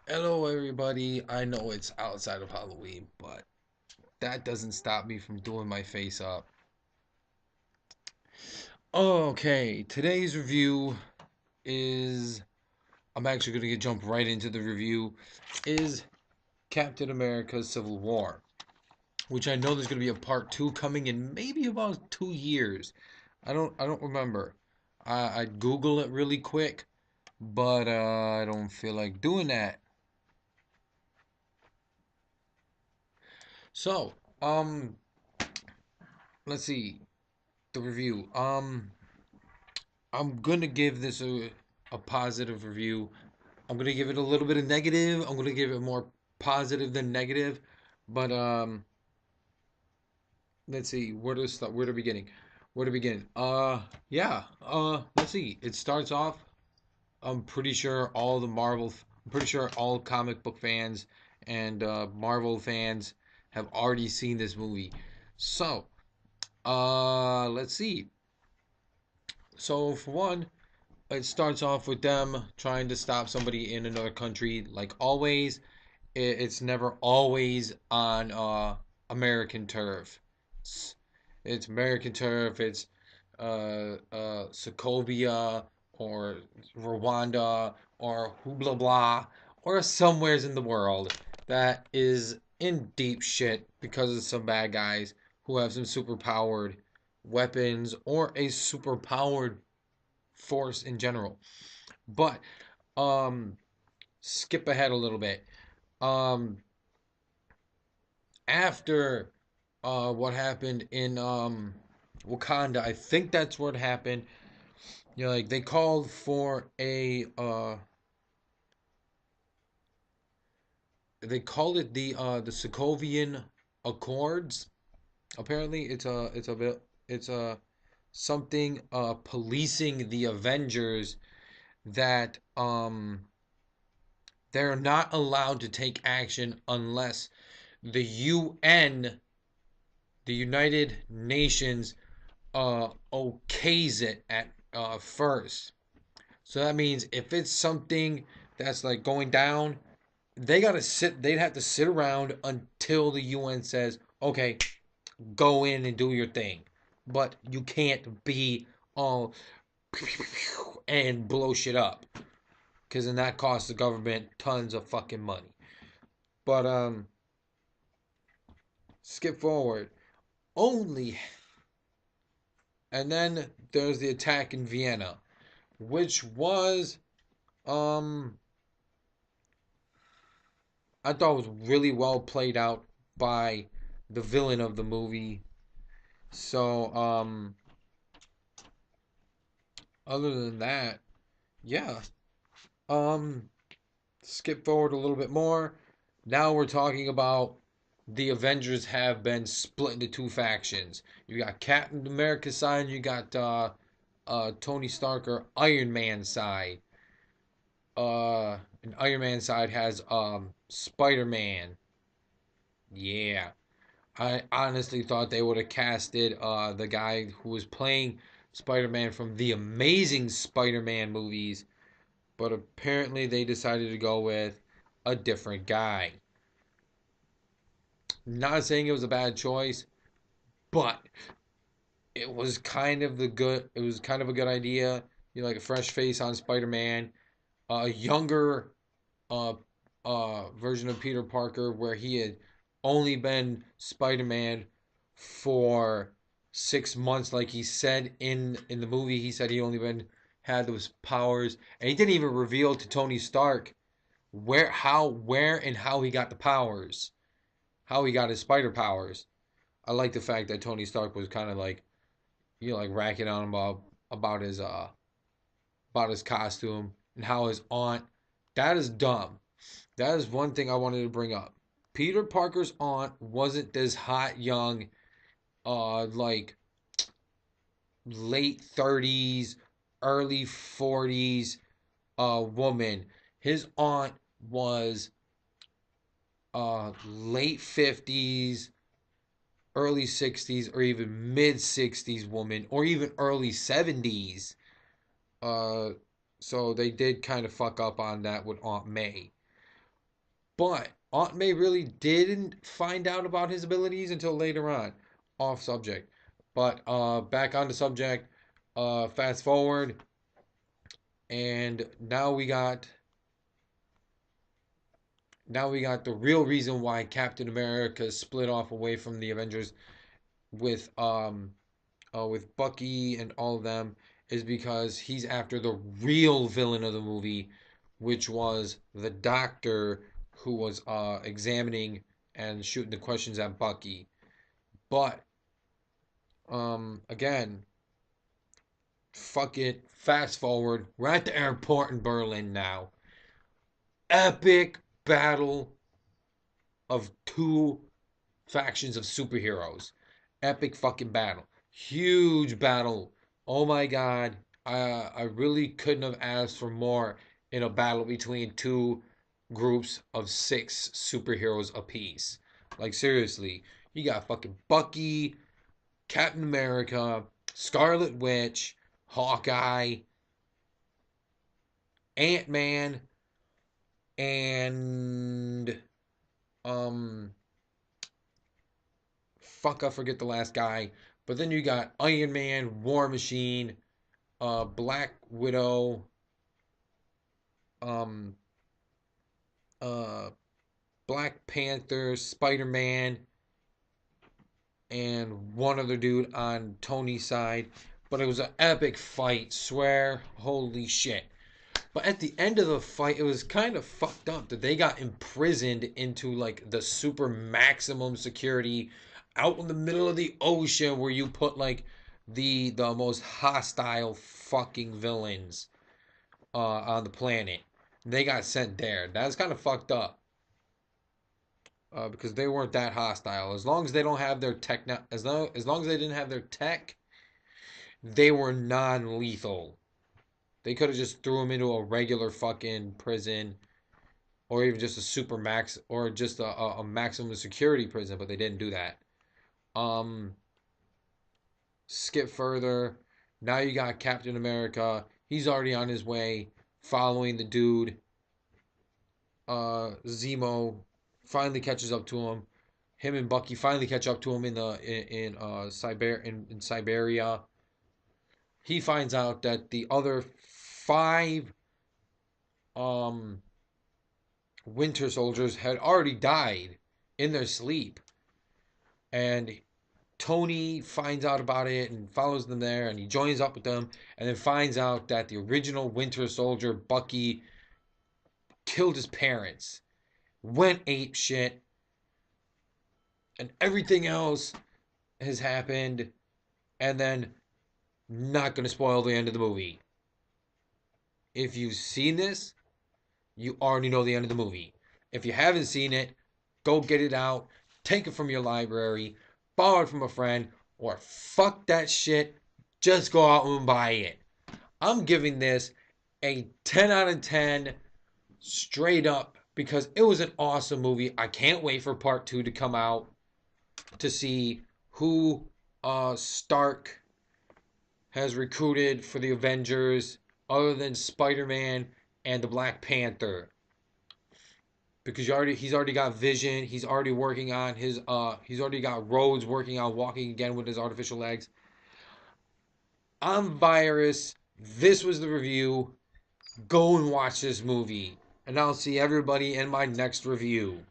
Hello, everybody. I know it's outside of Halloween, but that doesn't stop me from doing my face up. Okay, today's review is. I'm actually going to jump right into the review. Is Captain America's Civil War, which I know there's going to be a part two coming in maybe about 2 years. I don't remember. I'd Google it really quick, but I don't feel like doing that. So, let's see the review. I'm gonna give this a positive review. I'm gonna give it a little bit of negative. I'm gonna give it more positive than negative. But let's see where to start. Where to beginning? Where to begin? Yeah. Let's see. It starts off. I'm pretty sure all the Marvel. I'm pretty sure all comic book fans and Marvel fans have already seen this movie. So, let's see. So for one, it starts off with them trying to stop somebody in another country. Like always, it's never always on American turf. It's, it's American turf. It's Sokovia or Rwanda or blah blah or somewheres in the world that is in deep shit because of some bad guys who have some super powered weapons or a super powered force in general. But um skip ahead a little bit. Um After what happened in Wakanda, I think that's what happened. You know, like they called for a they called it the Sokovian Accords. Apparently it's a something policing the Avengers that they're not allowed to take action unless the UN, the United Nations, okays it at first. So that means if it's something that's like going down, they gotta sit. They'd have to sit around until the UN says, "Okay, go in and do your thing." But you can't be all and blow shit up because then that costs the government tons of fucking money. But skip forward. Only and then there's the attack in Vienna, which was um I thought was really well played out by the villain of the movie. So other than that, yeah. Um skip forward a little bit more. Now we're talking about the Avengers have been split into two factions. You got Captain America's side, and you got Tony Stark or Iron Man side. And Iron Man side has Spider Man. Yeah, I honestly thought they would have casted the guy who was playing Spider Man from the Amazing Spider Man movies, but apparently they decided to go with a different guy. Not saying it was a bad choice, but it was kind of a good idea. You know, like a fresh face on Spider Man, a younger uh version of Peter Parker where he had only been Spider-Man for 6 months, like he said in the movie. He said he only been had those powers, and he didn't even reveal to Tony Stark where and how he got the powers, how he got his spider powers. I like the fact that Tony Stark was kind of like, you know, like racking on him about his about his costume and how his aunt. That is dumb. That is one thing I wanted to bring up. Peter Parker's aunt wasn't this hot young, like late 30s, early 40s, woman. His aunt was late 50s, early 60s, or even mid 60s woman, or even early 70s. Uh, So they did kind of fuck up on that with Aunt May. But Aunt May really didn't find out about his abilities until later on. Off subject. But back on the subject, fast forward, and now we got the real reason why Captain America split off away from the Avengers with Bucky and all of them is because he's after the real villain of the movie, which was the doctor who was examining and shooting the questions at Bucky. But again, fuck it. Fast forward. We're at the airport in Berlin now. Epic battle of two factions of superheroes. Epic fucking battle. Huge battle. Oh my god. I really couldn't have asked for more in a battle between two groups of six superheroes apiece. Like seriously, you got fucking Bucky, Captain America, Scarlet Witch, Hawkeye, Ant-Man, and um fuck, I forget the last guy. But then you got Iron Man, War Machine, Black Widow, um, uh, Black Panther, Spider Man, and one other dude on Tony's side. But it was an epic fight, swear, holy shit. But at the end of the fight, it was kind of fucked up that they got imprisoned into like the super maximum security out in the middle of the ocean where you put like the most hostile fucking villains on the planet. They got sent there. That's kind of fucked up because they weren't that hostile. As long as they don't have their tech, as long as they didn't have their tech, they were non-lethal. They could have just threw them into a regular fucking prison or even just a super max or just a maximum security prison, but they didn't do that. Um, skip further. Now you got Captain America. He's already on his way, following the dude. Zemo finally catches up to him. Him and Bucky finally catch up to him in Siberia. He finds out that the other five um Winter Soldiers had already died in their sleep, and Tony finds out about it and follows them there, and he joins up with them, and then finds out that the original Winter Soldier, Bucky, killed his parents, went ape shit, and everything else has happened, and then not gonna spoil the end of the movie. If you've seen this, you already know the end of the movie. If you haven't seen it, go get it out, take it from your library, borrow it from a friend, or fuck that shit, just go out and buy it. I'm giving this a 10 out of 10 straight up because it was an awesome movie. I can't wait for part 2 to come out to see who Stark has recruited for the Avengers other than Spider-Man and the Black Panther. Because he's already got Vision, he's already working on he's already got Rhodes working on walking again with his artificial legs. I'm Virus. This was the review. Go and watch this movie. And I'll see everybody in my next review.